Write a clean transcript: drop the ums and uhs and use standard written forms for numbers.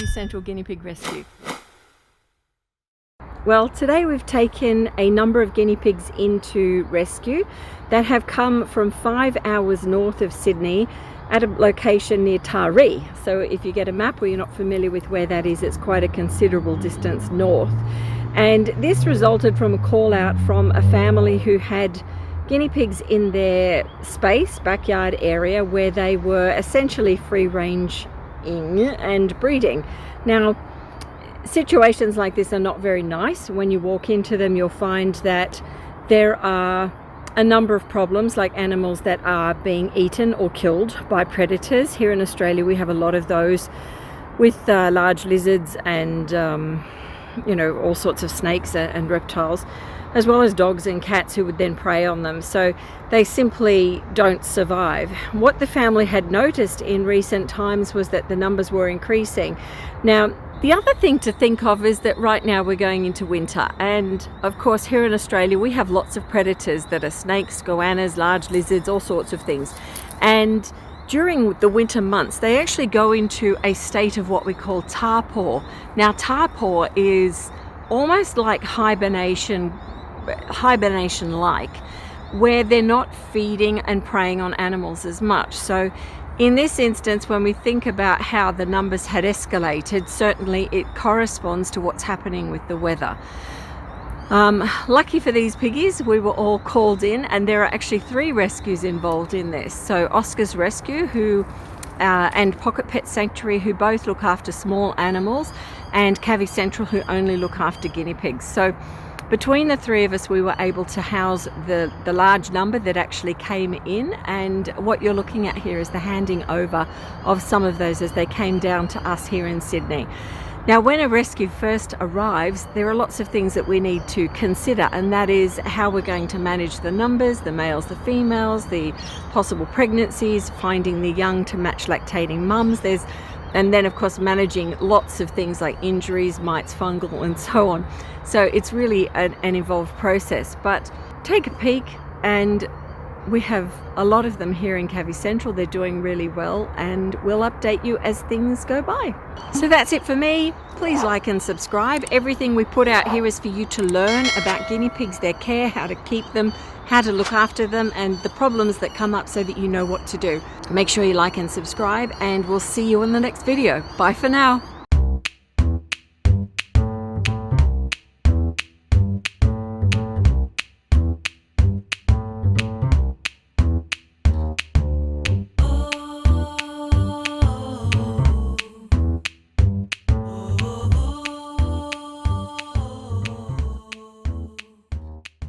Central Guinea Pig Rescue. Well, today we've taken a number of guinea pigs into rescue that have come from 5 hours north of Sydney at a location near Taree. So if you get a map or you're not familiar with where that is, it's quite a considerable distance north. And this resulted from a call out from a family who had guinea pigs in their backyard area, where they were essentially free ranging and breeding. Now, situations like this are not very nice. When you walk into them, you'll find that there are a number of problems, like animals that are being eaten or killed by predators. Here in Australia, we have a lot of those with large lizards and all sorts of snakes and reptiles, as well as dogs and cats who would then prey on them. So they simply don't survive. What the family had noticed in recent times was that the numbers were increasing. Now, the other thing to think of is that right now we're going into winter, and of course here in Australia we have lots of predators that are snakes, goannas, large lizards, all sorts of things. And during the winter months they actually go into a state of what we call torpor. Now, torpor is almost like hibernation-like, where they're not feeding and preying on animals as much. So in this instance, when we think about how the numbers had escalated, certainly it corresponds to what's happening with the weather. Lucky for these piggies, we were all called in, and there are actually 3 rescues involved in this. So Oscar's Rescue, and Pocket Pet Sanctuary, who both look after small animals, and Cavy Central, who only look after guinea pigs. So between the 3 of us, we were able to house the large number that actually came in, and what you're looking at here is the handing over of some of those as they came down to us here in Sydney. Now, when a rescue first arrives, there are lots of things that we need to consider, and that is how we're going to manage the numbers, the males, the females, the possible pregnancies, finding the young to match lactating mums. And then of course managing lots of things like injuries, mites, fungal and so on. So it's really an involved process, but take a peek, and we have a lot of them here in Cavy Central. They're doing really well, and we'll update you as things go by. So that's it for me. Please like and subscribe. Everything we put out here is for you to learn about guinea pigs, their care, how to keep them, how to look after them, and the problems that come up so that you know what to do. Make sure you like and subscribe, and we'll see you in the next video. Bye for now.